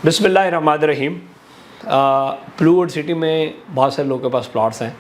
बिस्मिल्लाहिर्रहमानिर्रहीम। Bluewood city में बहुत सारे लोगों के पास प्लॉट्स हैं।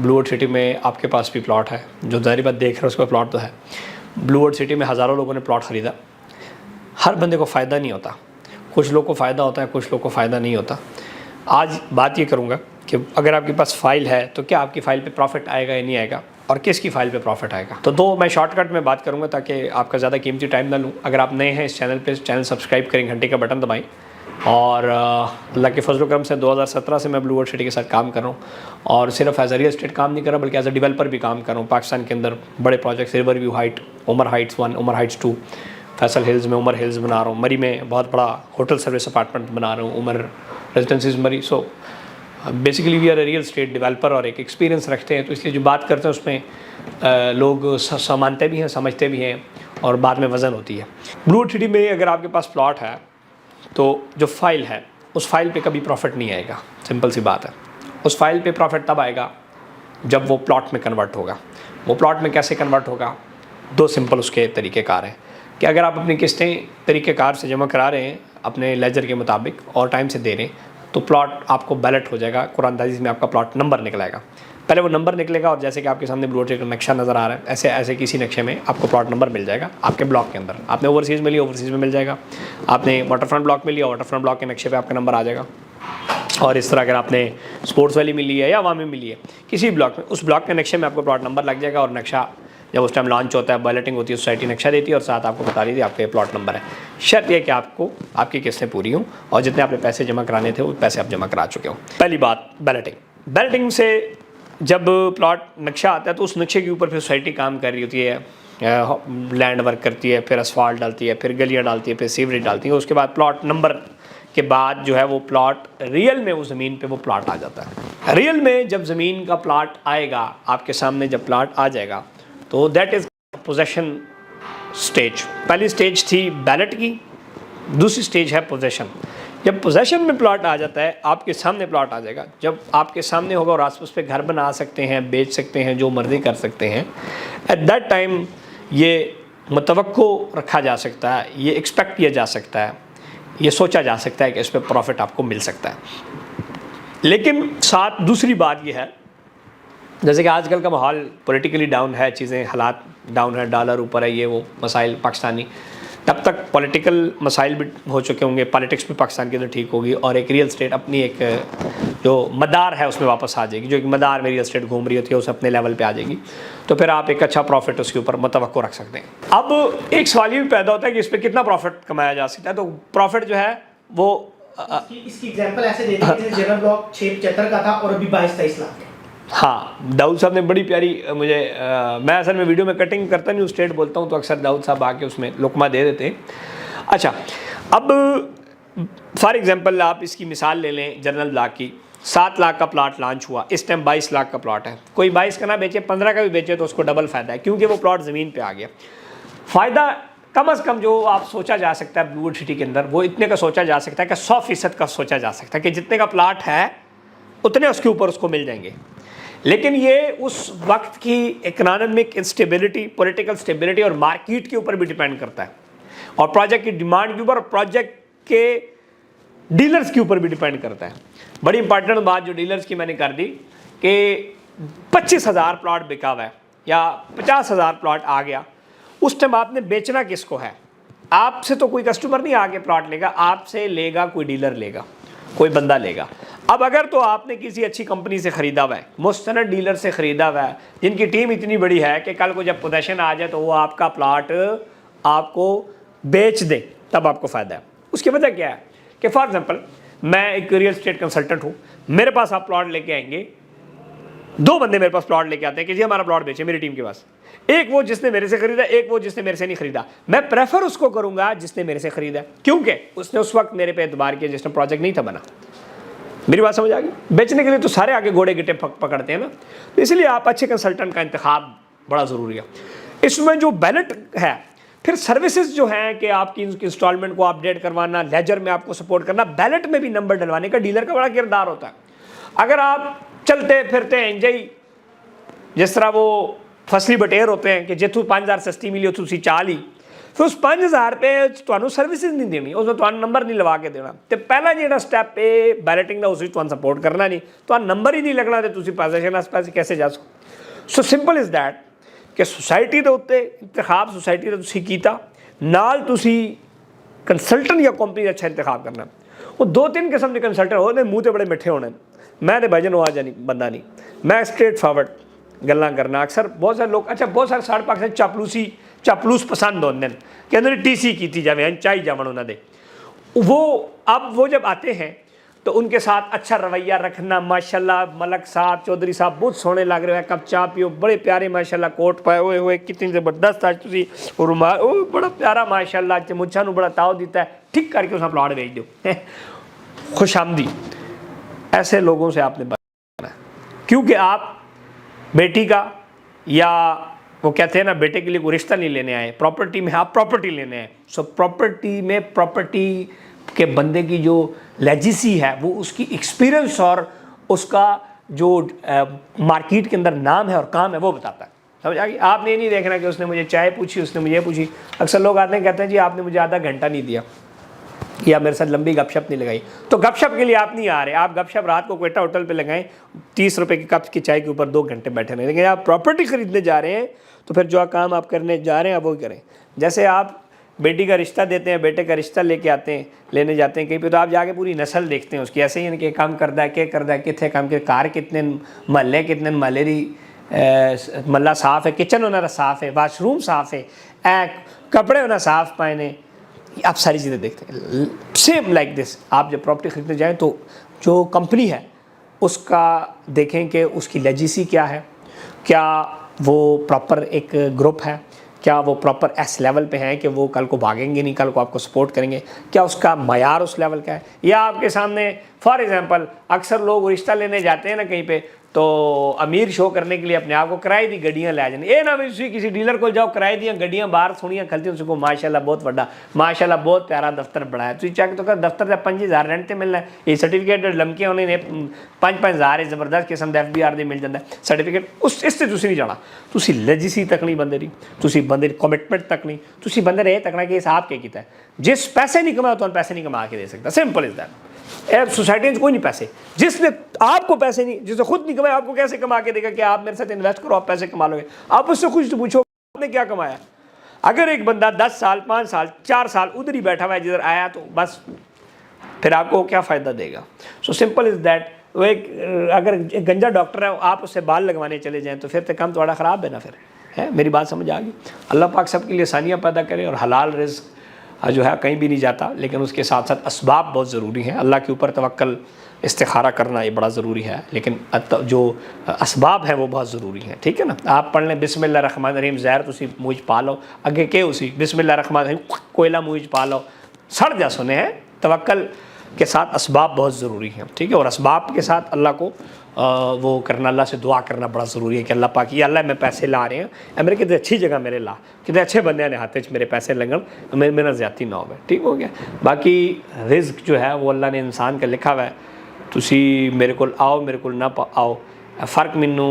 ब्लूवुड सिटी में आपके पास भी प्लॉट है, जो ज़ाहिर बात देख रहे हैं उसका प्लॉट तो है। ब्लूवुड सिटी में हज़ारों लोगों ने प्लॉट ख़रीदा। हर बंदे को फ़ायदा नहीं होता, कुछ लोगों को फ़ायदा होता है, कुछ लोगों को फ़ायदा नहीं होता। आज बात ये करूँगा कि अगर आपके पास फ़ाइल है तो क्या आपकी फ़ाइल पे प्रॉफिट आएगा या नहीं आएगा, और किसकी फ़ाइल पे प्रॉफिट आएगा। तो दो मैं शॉर्टकट में बात करूँगा ताकि आपका ज़्यादा कीमती टाइम ना लूँ। अगर आप नए हैं इस चैनल पे, चैनल सब्सक्राइब करें, घंटे का बटन दबाएं। और अल्लाह के फजल करम से 2017 से मैं ब्लूवुड सिटी के साथ काम कर रहा हूँ, और सिर्फ एज अ रियल एस्टेट काम नहीं कर रहा बल्कि एज अ डेवलपर भी काम कर रहा हूँ। पाकिस्तान के अंदर बड़े projects, river view height, Umar heights 1, Umar heights 2, Faisal hills में उमर हिल्स बना रहा हूँ। मरी में बहुत बड़ा होटल सर्विस अपार्टमेंट बना रहा हूँ, Umar residencies Murree. So basically we are a real estate developer और एक एक्सपीरियंस रखते हैं, तो इसलिए जो बात करते हैं उसमें लोग मानते भी हैं, समझते भी हैं, और बाद में वज़न होती है। ब्लूवुड सिटी में अगर आपके पास प्लॉट है तो जो फाइल है उस फाइल पे कभी प्रॉफिट नहीं आएगा। सिंपल सी बात है। उस फाइल पे प्रॉफिट तब आएगा जब वो प्लॉट में कन्वर्ट होगा। वो प्लॉट में कैसे कन्वर्ट होगा? दो सिंपल उसके तरीक़ेकार हैं कि अगर आप अपनी किस्तें तरीक़ेकार से जमा करा रहे हैं अपने लेजर के मुताबिक और टाइम से दे रहे हैं तो प्लॉट आपको बैलेट हो जाएगा। कुरानदाजी में आपका प्लॉट नंबर निकलेगा। पहले वो नंबर निकलेगा और जैसे कि आपके सामने ब्लूवुड सिटी का नक्शा नज़र आ रहा है, ऐसे ऐसे किसी नक्शे में आपको प्लॉट नंबर मिल जाएगा आपके ब्लॉक के अंदर। आपने ओवरसीज़ में लिया, ओवरसीज़ में मिल जाएगा। आपने वाटरफ्रंट ब्लॉक में लिया, वाटरफ्रंट ब्लॉक के नक्शे पे आपका नंबर आ जाएगा। और इस तरह अगर आपने स्पोर्ट्स वैली में लिया या अवामी में लिया, किसी ब्लॉक में, उस ब्लॉक के नक्शे में आपको प्लॉट नंबर लग जाएगा। और नक्शा जब उस टाइम लॉन्च होता है, बैलेटिंग होती है, सोसाइटी नक्शा देती है और साथ आपको बता देती है आपका ये प्लॉट नंबर है। शर्त यह कि आपको आपकी किस्तें पूरी हों और जितने आपने पैसे जमा कराने थे वो पैसे आप जमा करा चुके हो। पहली बात बैलेटिंग। बैलेटिंग से जब प्लॉट नक्शा आता है तो उस नक्शे के ऊपर फिर सोसाइटी काम कर रही होती है, लैंड वर्क करती है, फिर असफाल्ट डालती है, फिर गलियाँ डालती है, फिर सीवरेज डालती है। उसके बाद प्लॉट नंबर के बाद जो है वो प्लॉट रियल में उस ज़मीन पे वो प्लॉट आ जाता है। रियल में जब ज़मीन का प्लॉट आएगा आपके सामने, जब प्लॉट आ जाएगा तो दैट इज़ पोजेशन स्टेज। पहली स्टेज थी बैलेट की, दूसरी स्टेज है पोजेशन। जब पोजेशन में प्लॉट आ जाता है, आपके सामने प्लॉट आ जाएगा, जब आपके सामने होगा और आस पास पे घर बना सकते हैं, बेच सकते हैं, जो मर्ज़ी कर सकते हैं, एट दैट टाइम ये मुतवक्को रखा जा सकता है, ये एक्सपेक्ट किया जा सकता है, ये सोचा जा सकता है कि इस पर प्रॉफिट आपको मिल सकता है। लेकिन साथ दूसरी बात ये है, जैसे कि आजकल का माहौल पॉलिटिकली डाउन है, चीज़ें हालात डाउन है, डॉलर ऊपर है, ये वो मसाइल पाकिस्तानी, तब तक पॉलिटिकल मसाइल भी हो चुके होंगे, पॉलिटिक्स भी पाकिस्तान के अंदर ठीक होगी और एक रियल स्टेट अपनी एक जो मदार है उसमें वापस आ जाएगी। जो एक मदार में रियल स्टेट घूम रही होती है उस अपने लेवल पे आ जाएगी, तो फिर आप एक अच्छा प्रॉफिट उसके ऊपर मुतवक्को रख सकते हैं। अब एक सवाल ये भी पैदा होता है कि इस पर कितना प्रॉफिट कमाया जा सकता है। तो प्रॉफिट जो है वो इसकी एग्जांपल ऐसे देते हैं जैसे जनरल ब्लॉक 675 का था और अभी 22-23 लाख है। हाँ, दाऊद साहब ने बड़ी प्यारी मुझे मैं असल में वीडियो में कटिंग करता नहीं हूँ, स्ट्रेट बोलता हूँ, तो अक्सर दाऊद साहब आके उसमें लुकमा दे देते हैं। अच्छा, अब फॉर एग्जांपल आप इसकी मिसाल ले लें जनरल ब्लॉक की। 7 लाख का प्लॉट लॉन्च हुआ, इस टाइम 22 लाख का प्लॉट है। कोई 22 का ना बेचे, 15 का भी बेचे तो उसको डबल फ़ायदा है, क्योंकि वो प्लॉट ज़मीन पर आ गया। फ़ायदा कम अज़ कम जो आप सोचा जा सकता है ब्लूवुड सिटी के अंदर, वो इतने का सोचा जा सकता है कि 100% का सोचा जा सकता है कि जितने का प्लॉट है उतने उसके ऊपर उसको मिल जाएंगे। लेकिन ये उस वक्त की इकोनॉमिक इंस्टेबिलिटी, पॉलिटिकल स्टेबिलिटी और मार्केट के ऊपर भी डिपेंड करता है, और प्रोजेक्ट की डिमांड के ऊपर और प्रोजेक्ट के डीलर्स के ऊपर भी डिपेंड करता है। बड़ी इंपॉर्टेंट बात जो डीलर्स की मैंने कर दी कि 25,000 प्लॉट बिका हुआ है या 50,000 प्लॉट आ गया, उस टाइम आपने बेचना किसको है? आपसे तो कोई कस्टमर नहीं आके प्लॉट लेगा, आपसे लेगा कोई डीलर लेगा, कोई बंदा लेगा। अब अगर तो आपने किसी अच्छी कंपनी से ख़रीदा हुआ है, मुस्तनद डीलर से ख़रीदा हुआ है, जिनकी टीम इतनी बड़ी है कि कल को जब पोजेशन आ जाए तो वो आपका प्लॉट आपको बेच दें, तब आपको फ़ायदा है। उसकी वजह क्या है कि फॉर एग्जांपल मैं एक रियल स्टेट कंसल्टेंट हूँ, मेरे पास आप प्लॉट लेके आएंगे, 2 बंदे मेरे पास प्लॉट लेके आते हैं कि जी हमारा प्लॉट बेचे मेरी टीम के पास। एक वो जिसने मेरे से खरीदा, एक वो जिसने मेरे से नहीं खरीदा। मैं प्रेफर उसको करूँगा जिसने मेरे से खरीदा, क्योंकि उसने उस वक्त मेरे पे एतबार किया जिसने प्रोजेक्ट नहीं था बना। मेरी बात समझ आ गई? बेचने के लिए तो सारे आगे घोड़े गिट्टे पकड़ते हैं ना, तो इसलिए आप अच्छे कंसल्टेंट का इंतखाब बड़ा ज़रूरी है। इसमें जो बैलेट है, फिर सर्विसेज जो हैं कि आपकी इंस्टॉलमेंट को अपडेट करवाना, लेजर में आपको सपोर्ट करना, बैलेट में भी नंबर डलवाने का डीलर का बड़ा किरदार होता है। अगर आप चलते फिरते हैं इंजई, जिस तरह वो फसली बटेर होते हैं कि जितू 5,000 सस्ती मिली उतू सी 40, फिर उस 5000 रुपये ਤੁਹਾਨੂੰ ਸਰਵਿਸਿਜ਼ ਨਹੀਂ ਦੇਣੀ, ਉਸ ਵਿੱਚ ਤੁਹਾਨੂੰ ਨੰਬਰ ਨਹੀਂ ਲਵਾ ਕੇ ਦੇਣਾ। ਤੇ ਪਹਿਲਾ ਜਿਹੜਾ ਸਟੈਪ ਹੈ ਬੈਲਟਿੰਗ ਦਾ, ਉਸ ਵਿੱਚ ਤੁਹਾਨੂੰ ਸਪੋਰਟ ਕਰਨਾ ਨਹੀਂ, ਤੁਹਾਨੂੰ ਨੰਬਰ ਹੀ ਨਹੀਂ ਲੱਗਣਾ ਤੇ ਤੁਸੀਂ ਪੈਸੇ कैसे ਜਾ ਸਕੋ। ਸੋ ਸਿੰਪਲ ਇਜ਼ ਦੈਟ ਕਿ ਸੁਸਾਇਟੀ ਦੇ ਉੱਤੇ ਇੰਤਖਾਬ ਸੁਸਾਇਟੀ ਦਾ ਤੁਸੀਂ ਕੀਤਾ, ਨਾਲ ਤੁਸੀਂ ਕੰਸਲਟੈਂਟ ਜਾਂ ਕੰਪਨੀ ਦਾ ਅੱਛਾ ਇੰਤਖਾਬ ਕਰਨਾ। ਉਹ 2-3 ਕਿਸਮ ਦੇ ਕੰਸਲਟੈਂਟ ਹੋਣੇ, ਮੂੰਹ ਤੇ ਬੜੇ ਮਿੱਠੇ ਹੋਣੇ। ਮੈਂ ਤੇ ਭਜਨ ਆਵਾਜ਼ ਨਹੀਂ ਬੰਦਾ ਨਹੀਂ, ਮੈਂ ਸਟ੍ਰੇਟ ਫਾਰਵਰਡ ਗੱਲਾਂ ਕਰਨਾ। ਅਕਸਰ ਬਹੁਤ ਸਾਰੇ ਲੋਕ, ਅੱਛਾ ਬਹੁਤ ਸਾਰੇ ਸਾਡੇ ਪਾਕਿਸਤਾਨ ਚਾਪਲੂਸ पसंद होते हैं कि उन्होंने TC की जाए, चाई जावन उन्होंने वो। अब वो जब आते हैं तो उनके साथ अच्छा रवैया रखना। माशाल्लाह मलक साहब, चौधरी साहब बहुत सोहने लग रहे हैं, कप चाह पियो, बड़े प्यारे माशाल्लाह कोट पाए हुए, कितनी ज़बरदस्त आज तुसी रुमाल, ओ बड़ा प्यारा माशाल्लाह, मुच्छा नूं बड़ा ताव दिता है, ठीक करके उस प्लाट बेच दो। खुशामदी ऐसे लोगों से आपने बचना है, क्योंकि आप बेटी का या वो कहते हैं ना बेटे के लिए कोई रिश्ता नहीं लेने आए, प्रॉपर्टी में आप प्रॉपर्टी लेने आए। सो प्रॉपर्टी में प्रॉपर्टी के बंदे की जो लेजिसी है वो उसकी एक्सपीरियंस और उसका जो मार्केट के अंदर नाम है और काम है वो बताता है। समझ आ गई? आपने ये नहीं देखना कि उसने मुझे चाय पूछी, उसने मुझे पूछी। अक्सर लोग आते हैं कहते हैं जी आपने मुझे आधा घंटा नहीं दिया या मेरे साथ लंबी गपशप नहीं लगाई। तो गपशप के लिए आप नहीं आ रहे, आप गपशप रात को क्वेटा होटल पे लगाएं, 30 रुपए की कप की चाय के ऊपर 2 घंटे बैठे रहें। लेकिन आप प्रॉपर्टी खरीदने जा रहे हैं तो फिर जो काम आप करने जा रहे हैं आप वो करें। जैसे आप बेटी का रिश्ता देते हैं, बेटे का रिश्ता लेके आते हैं, लेने जाते हैं कहीं पे, तो आप जाके पूरी नस्ल देखते हैं उसकी। ऐसे ही इनके काम करता है, क्या करता है, कितने काम के कार, कितने महल्ले, कितने महलेरी मल्ला साफ़ है, किचन होना साफ़ है, वाशरूम साफ़ है, कपड़े होना साफ़ पाए, आप सारी चीज़ें देखते हैं। सेम लाइक दिस, आप जब प्रॉपर्टी खरीदने जाएँ तो जो कंपनी है उसका देखें कि उसकी लेजिसी क्या है, क्या वो प्रॉपर एक ग्रुप है, क्या वो प्रॉपर एस लेवल पे हैं कि वो कल को भागेंगे नहीं, कल को आपको सपोर्ट करेंगे, क्या उसका मयार उस लेवल का है। या आपके सामने फॉर एग्जांपल अक्सर लोग रिश्ता लेने जाते हैं ना कहीं पे, तो अमीर शो करने के लिए अपने आप को किराए दी गड्डियाँ लै जाने। ये ना भी किसी डीलर को जाओ किराए दी गड्डियाँ बाहर सोहनियां खलती उसको, माशाल्लाह बहुत बड़ा, माशाल्लाह बहुत प्यारा दफ्तर बनाया। तुम चेक तो कर दफ्तर से 5000 रेंट पर मिलना है, ये सर्टिफिकेट लमके उन्हें 5-5000 ज़बरदस्त किस्म का FBR मिल जाता है सर्टिफिकेट। उस इससे तुसी नहीं जाना, तुसी लेजिसी तक नहीं बंदे दी, तुसी बंदे कमिटमेंट तक नहीं, तुसी बंदे ने तकना कि इस आप क्या किया है। जिस पैसे नहीं कमाया तो पैसे नहीं कमा के दे सकता, सिंपल इज दैट। सोसाइटी में कोई नहीं पैसे, जिसने आपको पैसे नहीं, जिसने खुद नहीं कमाया आपको कैसे कमा के देगा कि आप मेरे साथ इन्वेस्ट करो आप पैसे कमा लोगे। आप उससे कुछ तो पूछो आपने क्या कमाया। अगर एक बंदा 10 साल 5 साल 4 साल उधर ही बैठा हुआ है जिधर आया, तो बस फिर आपको क्या फ़ायदा देगा। So simple is that. वो एक अगर एक गंजा डॉक्टर है आप उससे बाल लगवाने चले जाएँ तो फिर तो काम थोड़ा ख़राब है ना। फिर है, मेरी बात समझ आ गई। अल्लाह पाक सबके लिए आसानियाँ पैदा करे और हलाल रिज़्क़ जो है कहीं भी नहीं जाता, लेकिन उसके साथ साथ असबाब बहुत ज़रूरी हैं। अल्लाह के ऊपर तवक्कल इस्तिखारा करना ये बड़ा ज़रूरी है, लेकिन जो असबाब हैं वो बहुत ज़रूरी हैं। ठीक है ना। आप पढ़ लें बिस्मिल्लाहिर्रहमानिर्रहीम, ज़हर तुसी मूँह पा लो, अगे के उसी बिस्मिल्लाहिर्रहमानिर्रहीम कोयला मूँह पा लो, सड़ जा सुने हैं। तवक्कल के साथ असबाब बहुत ज़रूरी हैं। ठीक है। और असबाब के साथ अल्लाह को वो करना, अल्लाह से दुआ करना बड़ा ज़रूरी है कि अल्लाह पाक, या अल्लाह मैं पैसे ला रहे हैं मेरे कितने अच्छी जगह मेरे ला, कितने अच्छे बंदे ने हाथ मेरे पैसे लगन, मेरा ज़्यादती ना हो। ठीक हो गया। बाकी रिज़्क़ जो है वो अल्लाह ने इंसान का लिखा हुआ है। तुसी मेरे को आओ मेरे को ना आओ, फ़र्क मैनू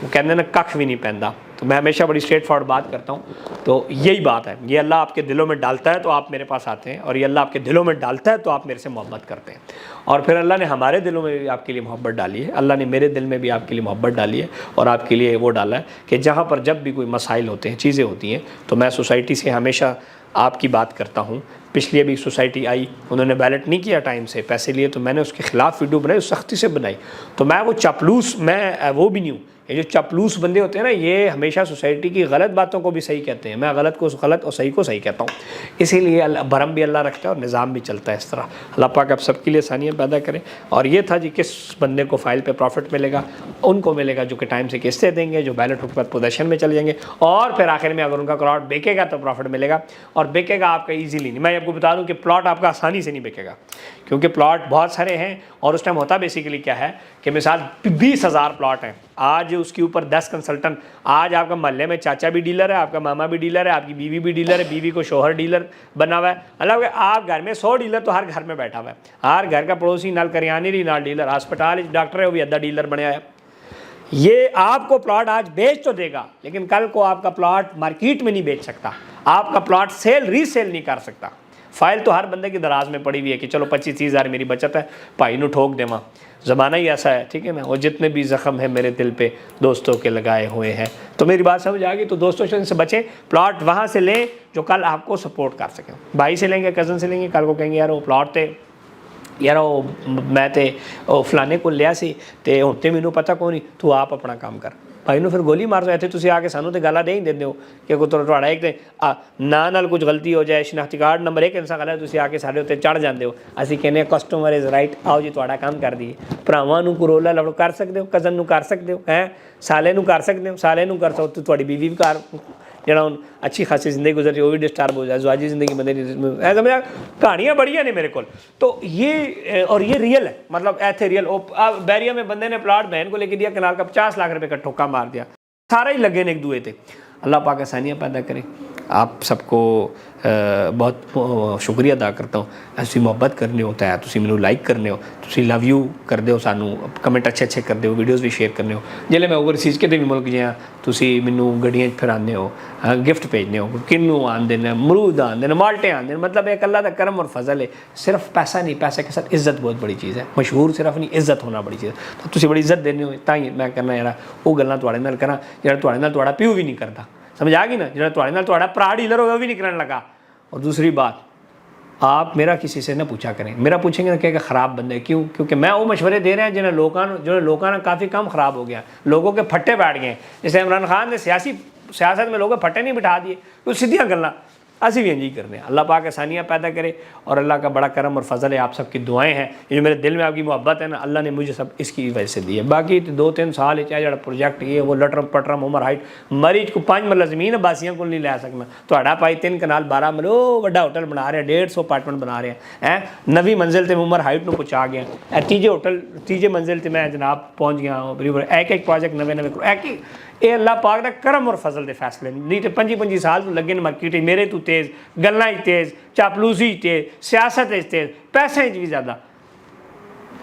कहते ना कख भी नहीं पैंदा। तो मैं हमेशा बड़ी स्ट्रेट फॉरवर्ड बात करता हूँ। तो यही बात है, ये अल्लाह आपके दिलों में डालता है तो आप मेरे पास आते हैं, और ये अल्लाह आपके दिलों में डालता है तो आप मेरे से मोहब्बत करते हैं। और फिर अल्लाह ने हमारे दिलों में भी आपके लिए मोहब्बत डाली है, अल्लाह ने मेरे दिल में भी आपके लिए मोहब्बत डाली है, और आपके लिए वो डाला है कि जहाँ पर जब भी कोई मसाइल होते हैं, चीज़ें होती हैं, तो मैं सोसाइटी से हमेशा आपकी बात करता हूँ। पिछली अभी सोसाइटी आई, उन्होंने बैलेट नहीं किया टाइम से, पैसे लिए, तो मैंने उसके ख़िलाफ़ वीडियो बनाई, सख्ती से बनाई। तो मैं वो चापलूस, मैं वो भी नहीं हूँ। ये जो चापलूस बंदे होते हैं ना, ये हमेशा सोसाइटी की गलत बातों को भी सही कहते हैं। मैं गलत को गलत और सही को सही कहता हूँ। इसीलिए भरम भी अल्लाह रखता है और निज़ाम भी चलता है इस तरह। अल्लाह पाक आप सबके लिए आसानियाँ पैदा करें। और ये था जी, किस बंदे को फ़ाइल पे प्रॉफिट मिलेगा, उनको मिलेगा जो कि टाइम से किस्तें देंगे, जो बैलेट के बाद पोजीशन में चले जाएंगे, और फिर आखिर में अगर उनका प्लॉट बिकेगा तो प्रॉफिट मिलेगा। और बिकेगा आपका ईजीली नहीं। मैं आपको बता दूँ कि प्लॉट आपका आसानी से नहीं बिकेगा, क्योंकि प्लॉट बहुत सारे हैं। और उस टाइम होता बेसिकली क्या है कि मिसाल 20,000 प्लॉट हैं, आज उसके ऊपर 10 कंसल्टेंट, आज आपका मोहल्ले में चाचा भी डीलर है, आपका मामा भी डीलर है, आपकी बीवी भी डीलर है, बीवी को शोहर डीलर बना हुआ है। मतलब आप घर में 100 डीलर तो हर घर में बैठा हुआ है। हर घर का पड़ोसी नाल करियानी नाल डीलर, हस्पताल डॉक्टर है वो भी अद्धा डीलर बनया है। ये आपको प्लॉट आज बेच तो देगा, लेकिन कल को आपका प्लॉट मार्केट में नहीं बेच सकता, आपका प्लॉट सेल रीसेल नहीं कर सकता। फाइल तो हर बंदे की दराज में पड़ी हुई है कि चलो 25-30 हज़ार मेरी बचत है, भाई नू ठोक देवा, ज़माना ही ऐसा है, ठीक है ना। और जितने भी ज़ख्म है मेरे दिल पे दोस्तों के लगाए हुए हैं, तो मेरी बात समझ आ गई। तो दोस्तों से बचें, प्लॉट वहाँ से लें जो कल आपको सपोर्ट कर सकें। भाई से लेंगे, कज़न से लेंगे, कल को कहेंगे यार वो प्लॉट थे यार मैं तो फलाने को लिया सी ते हुण ते मैनू पता कौन नहीं, तू आप अपना काम कर। भाई ਨੂੰ ਫਿਰ ਗੋਲੀ ਮਾਰ ਦੋ, ਇੱਥੇ ਤੁਸੀਂ ਆ ਕੇ ਸਾਨੂੰ ਤੇ ਗਾਲਾਂ ਦੇ ਹੀ ਦਿੰਦੇ ਹੋ ਕਿ ਕੋਈ ਤੁਹਾਡਾ ਇੱਕ ਤੇ ਨਾਂ ਨਾਲ ਕੁਝ ਗਲਤੀ ਹੋ ਜਾਏ, ਸ਼ਨਾਖਤੀ ਕਾਰਡ ਨੰਬਰ 1 ਇਨਸਾਨ ਗਲਤ, ਤੁਸੀਂ ਆ ਕੇ ਸਾਡੇ ਉੱਤੇ ਚੜ ਜਾਂਦੇ ਹੋ। ਅਸੀਂ ਕਹਿੰਦੇ ਕਸਟਮਰ ਇਜ਼ ਰਾਈਟ, ਆਓ ਜੀ ਤੁਹਾਡਾ ਕੰਮ ਕਰ ਦਈਏ। ਭਰਾਵਾਂ ਨੂੰ ਕਰੋਲਾ ਲਵ ਕਰ ਸਕਦੇ ਹੋ, ਕਜ਼ਨ ਨੂੰ ਕਰ ਸਕਦੇ ਹੋ, ਹੈ ਸਾਲੇ ਨੂੰ ਕਰ ਸਕਦੇ ਹੋ, ਸਾਲੇ ਨੂੰ ਕਰ ਸਕਦੇ ਹੋ, ਤੁਹਾਡੀ ਬੀਵੀ ਵੀ ਕਰ ਜਿਹੜਾ ਹੁਣ अच्छी खासी ज़िंदगी गुजर वो भी डिस्टर्ब हो जाए, ज़वाजी ज़िंदगी बंदे ऐसा समझा। कहानियाँ बढ़िया ने मेरे को, तो ये और ये रियल है, मतलब ऐसे रियल। बैरिया में बंदे ने प्लाट बहन को लेके दिया, कनाल का 50 लाख रुपए का ठोका मार दिया, सारा ही लगे ने एक दूए थे। अल्लाह पाक आसानियाँ पैदा करे। आप सबको बहुत शुक्रिया अदा करता हूँ। ऐसी मोहब्बत करने होता है, तुसी मैनू लाइक करने हो, तुसी लव यू करते हो, सानू कमेंट अच्छे अच्छे करते हो, वीडियोज़ भी शेयर करने हो। जिसले मैं ओवरसीज़ किते भी मुल्क जियां तुसी मैनू गड्डियां फिराने हो, गिफ्ट भेजने हो, किन्नू आंदे ने, अमरूद आंदे ने, माल्टे आंदे ने, मतलब एक अल्लाह का करम और फजल है। सिर्फ पैसा नहीं, पैसे के साथ इज्जत बहुत बड़ी चीज़ है। मशहूर सिर्फ नहीं, इज्जत होना बड़ी चीज़ है। तो तुसी बड़ी इज्जत देने हो, तां मैं कहना यार वो गल्लां तुहाडे नाल करां जेहड़ा तुहाडे नाल तुहाडा प्यू भी नहीं करता। समझ आ गई ना, जो तुहाडे नाल तुहाडा भरा डीलर हो वो भी नहीं करने लगा। और दूसरी बात, आप मेरा किसी से ना पूछा करें, मेरा पूछेंगे ना क्या ख़राब बंदे, क्यों? क्योंकि मैं वो मशवरे दे रहे हैं जिन्हें लोगों ने काफ़ी कम ख़राब हो गया, लोगों के फट्टे बैठ गए। जैसे इमरान खान ने सियासत में लोगों के फट्टे नहीं बिठा दिए, तो सीधियाँ गल्लां असी भी यही करने। अल्लाह पाक आसानियाँ पैदा करे और अल्लाह का बड़ा करम और फजल है। आप सबकी दुआएं हैं, ये जो मेरे दिल में आपकी मोहब्बत है ना, अल्लाह ने मुझे सब इसकी वजह से दी है। बाकी 2-3 साल चाहे जो प्रोजेक्ट ये वो लटरम पटरम उमर हाइट मरीज को 5 मरला जमीन बासियां को नहीं लै सकना। तो भाई 3 कनाल 12 मरलो बड़ा होटल बना रहे हैं, 150 अपार्टमेंट बना रहे हैं, नवी मंजिल से उमर हाइट में पहुँचा गया। तीजे मंजिल से मैं जनाब पहुँच गया। एक प्रोजेक्ट नवे ये अल्लाह पाक दा करम और फजल दे फैसले, नहीं तो 25 साल तो लगे मार्केट मेरे तू तेज़, गल्लां ही तेज़, चापलूसी ही तेज़, सियासत ही तेज़, पैसे भी ज़्यादा।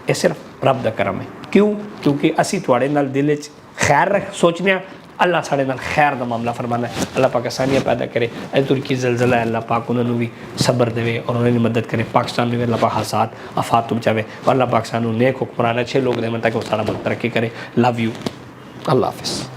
ये सिर्फ रब दा करम है। क्यों? क्योंकि असी तुहाडे नाल दिल च खैर सोचने, अल्लाह साढ़े नाल खैर का मामला फरमाना है। अल्लाह पाक आसानियाँ पैदा करे। तुर्की जलजला है, अल्लाह पाक उन्होंने भी सब्र देवे और उन्होंने मदद करे। पाकिस्तान में अल्लाह पाक हासात आफात तो बचावे और अल्लाह पाक सानू नेक हुक्मरान अच्छे लोग देवे ताकि वो सारा मुल्क तरक्की करे। लव यू, अल्लाह हाफिज़।